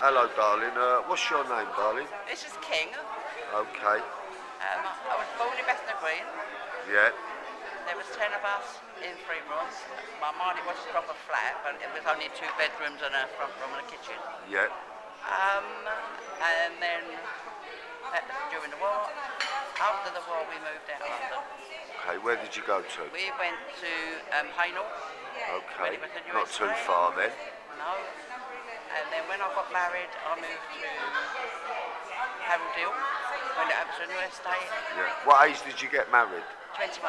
Hello, darling. What's your name, darling? This is King. Okay. I was born in Bethnal Green. Yeah. There was 10 of us in 3 rooms. My mind, it was a proper flat, but it was only 2 bedrooms and a front room and a kitchen. Yeah. And then during the war, after the war, we moved out of London. Okay. Where did you go to? We went to Hainault. Okay. When it was the Not too USA. far then. No. And then when I got married, I moved to Harold Hill, when it was a new estate. Yeah. What age did you get married? 21.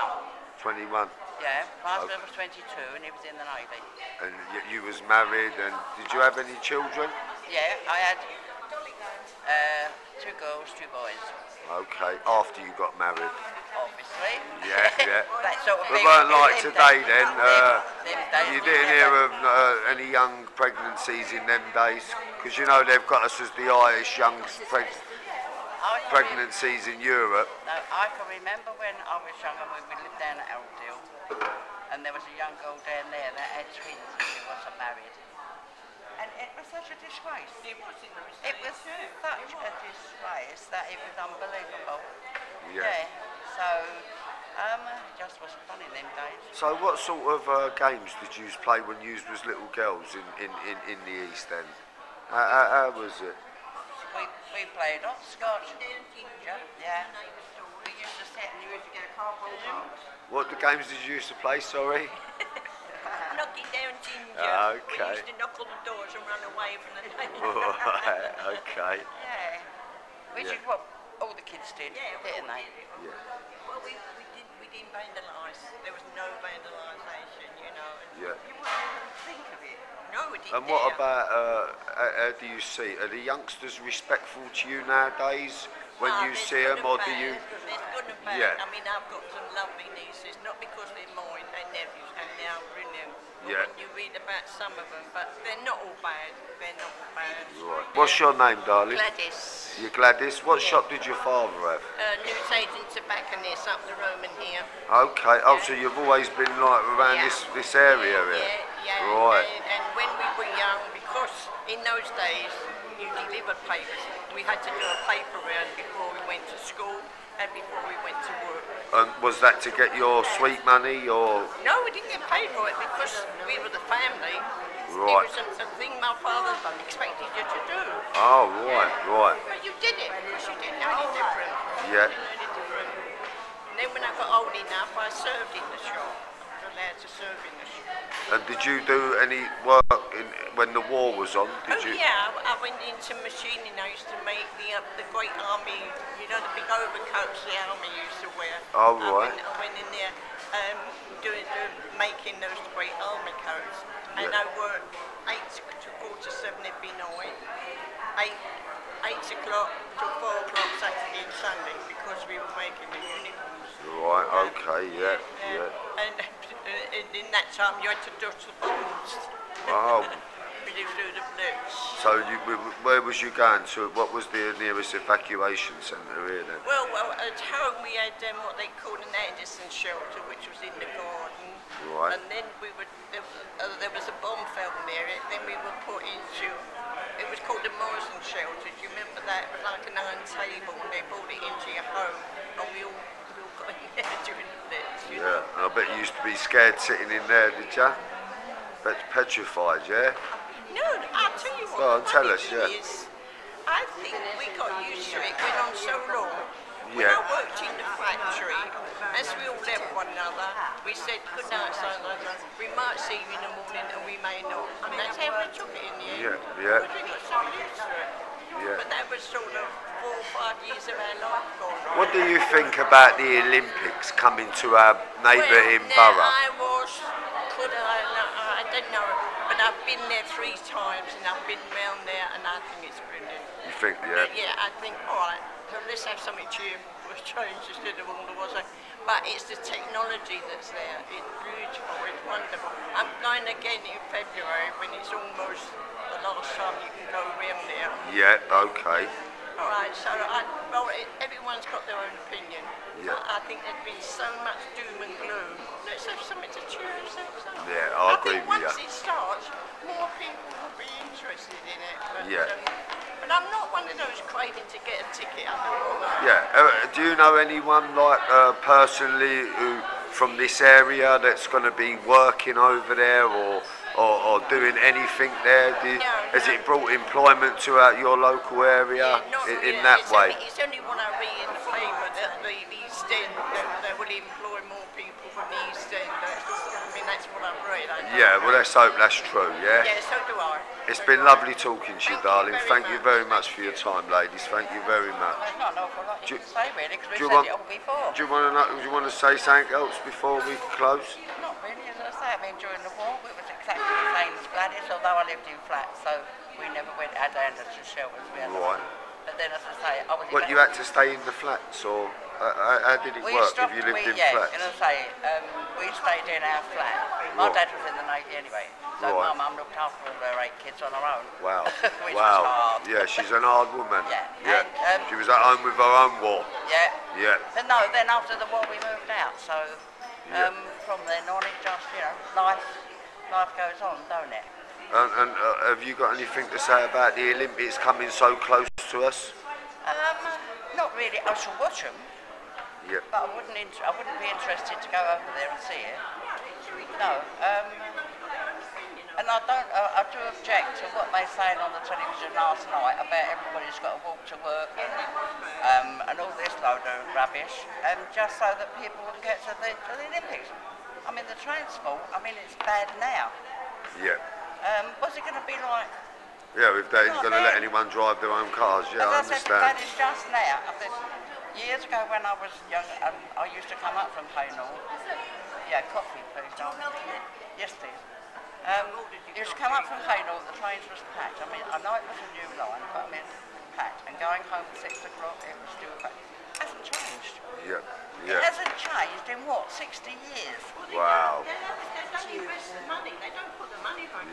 21. Yeah, my husband was 22 and he was in the Navy. And you was married, and did you have any children? Yeah, I had 2 girls, 2 boys. Okay. After you got married. Obviously. Yeah, yeah. That sort of But thing. weren't like Them today days- then. them days You we didn't never- hear of any young pregnancies in them days, because you know they've got us as the highest young I can pregnancies in Europe. No, I can remember when I was younger, when we lived down at Eldhill, and there was a young girl down there that had twins and she wasn't married. And it was such a disgrace. It was such a disgrace that it was unbelievable. Yeah. So, it just wasn't fun in them days. So what sort of games did you play when you was little girls in the East then? How was it? We played hopscotch. Yeah. We used to sit and you used to get a cardboard box. What the games did you used to play, sorry? Knocking down ginger. Okay. We used to knock on the doors and run away from the neighbours. Right, okay. Yeah. Which is what all the kids did, didn't they? Yeah. Well, we didn't vandalise. There was no vandalisation, you know. Yeah. You wouldn't even think of it. No, we didn't. And what about, how do you see, are the youngsters respectful to you nowadays when you see them, or do you? There's good and bad. Yeah. I mean, I've got some lovely nieces, not because they're mine, they're nephews, and they are brilliant. But Yeah. when you read about some of them, but they're not all bad. They're not all bad. Right. What's your name, darling? Gladys. You're Gladys. What shop did your father have? Newsagent and tobacconist up the road in here. Okay. Oh, so you've always been like around this area here? Yeah. Right. And when we were young, because in those days you delivered papers, we had to do a paper round before we went to school and before we went to work. Was that to get your sweet money, or? No, we didn't get paid for it because we were the family. Right. It was a thing my father expected you to do. Oh, right, right. But you did it because you didn't know any different. Yeah. You didn't know any different. And then when I got old enough, I served in the shop. I was allowed to serve in the shop. And did you do any work when the war was on? Did you? Yeah, I went into machining. I used to make the Great Army, you know, the big overcoats the army used to wear. Oh, right. I went in there making those Great Army coats. And Yeah. I worked 8 to 7 every night, 8 o'clock to 4 o'clock Saturday and Sunday because we were making the uniforms. Right, okay, yeah. And in that time you had to dodge the bombs. Oh. When you flew the blitz. So where was you going to? What was the nearest evacuation centre here then? Well, at home we had what they called an Anderson shelter, which was in the garden. Right. And then there was a bomb fell near it. Then we were put into, it was called the Morrison shelter. Do you remember that? It was like an iron table, and they brought it into your home, and we all got in there during the blitz. You know? Yeah, and I bet you used to be scared sitting in there, did you? Petrified, yeah? No, I'll tell you what. Go on, the tell funny us, thing yeah. is, I think we got used to it. It went on so long. When Yeah. I worked in the factory, as we all left one another, we said good night, sunlight. We might see you in the morning and we may not. And that's how we took it in the end. Yeah. Because we got so used to it. Yeah. But that was sort of 4 or 5 years of our life gone. What do you think about the Olympics coming to our neighbouring borough? I don't know, but I've been there 3 times and I've been round there and I think it's brilliant. You think, yeah? But yeah, I think, alright, so let's have something cheerful for a change instead of all the was. But it's the technology that's there. It's beautiful, it's wonderful. I'm going again in February when it's almost the last time you can go around there. Yeah, okay. Alright, so everyone's got their own opinion. Yeah. I think there's been so much doom and gloom. Let's have something to cheer ourselves up. Yeah, I agree think with you. once it starts, more people will be interested in it. But, Yeah. But I'm not one of those craving to get a ticket underwater. Yeah. Do you know anyone like personally who from this area that's going to be working over there or doing anything there? Has it brought employment to your local area in that way? It's only when I read in the paper that the East End, they will employ more people from the East End. I mean, that's what I've read. Yeah, well, let's hope that's true, yeah? Yeah, so do I. It's been lovely talking to you, darling. Thank you very much for your time, ladies. Thank you very much. There's not an awful lot you can say, really, because we've do you said it all before. Do you want to say something else before we close? Not really, as I say. I mean, during the war, it was exactly the same as Gladys, although I lived in flats, so we never went out to shelters. Right. But then, as I say, I was... But you had to stay in the flats, or how did it work if you lived in flats? Yeah, as I say, we stayed in our flat. My dad was in the Navy anyway, so my mum looked after all her 8 kids on her own. Wow. Which was hard. Yeah, she's an hard woman. Yeah. And, she was at home with her own war. Yeah. Yeah. But no, then after the war we moved out, so from then on it just, life goes on, don't it? And have you got anything to say about the Olympics coming so close to us? Not really. I shall watch them. Yeah. But I wouldn't be interested to go over there and see it. No. And I do object to what they saying on the television last night about everybody's got to walk to work and all this load of rubbish, just so that people can get to the Olympics. I mean, the transport, it's bad now. Yeah. What's it going to be like? Yeah, if they ain't going to let anyone drive their own cars, yeah, I understand. That is just now. Years ago when I was young, I used to come up from Haynor. Yeah, coffee, please, darling. Yes, please. Used to come up from Haynor, the trains was packed. I know it was a new line, but packed. And going home at 6 o'clock, it was still packed. It hasn't changed. Yeah. It hasn't changed in what, 60 years? Wow. They don't invest the money. They don't put the money on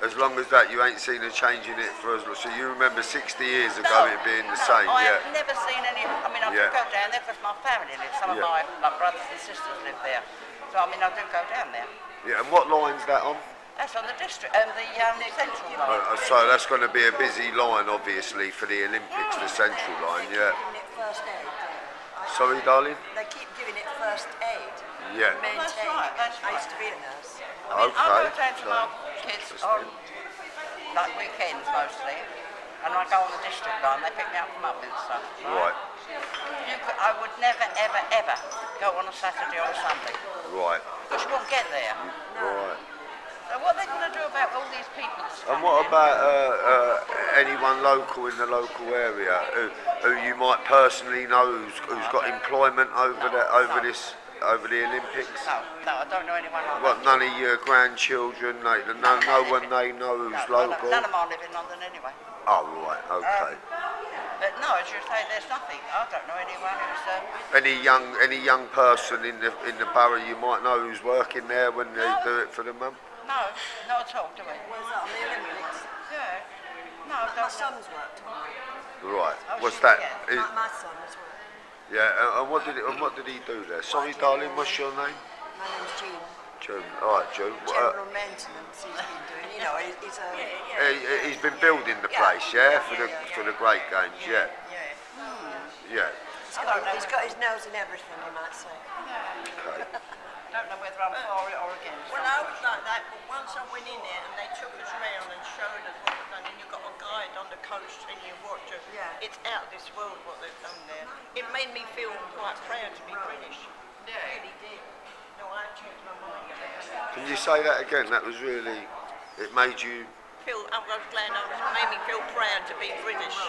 As long as that, you ain't seen a change in it for us. So you remember 60 years ago it being the same, I have never seen any. I do go down there because my family lives. Some of my brothers and sisters live there. So I do go down there. Yeah, and what line's that on? That's on the district, the central line. So that's going to be a busy line, obviously, for the Olympics, the central line, yeah. First aid. Sorry, darling? They keep giving it first aid. Yeah. That's right. I used to be a nurse. I go down to my kids on weekends mostly, and I go on the district line. They pick me up from Upminster. Right. I would never, ever, ever go on a Saturday or a Sunday. Right. Because you won't get there. Right. So what are they going to do about all these people? And what about anyone local in the local area who you might personally know who's got employment over the Olympics? No, I don't know anyone like What, that. none of your grandchildren, no one they know who's local? None of them live in London anyway. Oh, right, okay. But no, as you say, there's nothing. I don't know anyone who's... Any young person in the borough you might know who's working there when they do it for the month? No, not at all, do we? Where's that, on the Olympics? Yeah. No, I My don't know. son's worked on it. Right. Oh, What's shit, that? yeah. My son as well. Yeah. And what did he do there? Sorry, darling. What's your name? My name's Jean. June. All right, June. General maintenance he's been doing. He's a... He's been building the place, yeah, for the great games, yeah. Yeah. He's got his nose in everything, you might say. Okay. I don't know whether I'm for it or against. Well, I was like that, but once I went in there and they took us round and showed us what they've done, and you've got a guide on the coach and you watch it. Yeah. It's out of this world what they've done there. It made me feel quite proud to be British. Yeah. It really did. No, I changed my mind about it. Can you say that again? That was really. It made you. I was glad it made me feel proud to be British.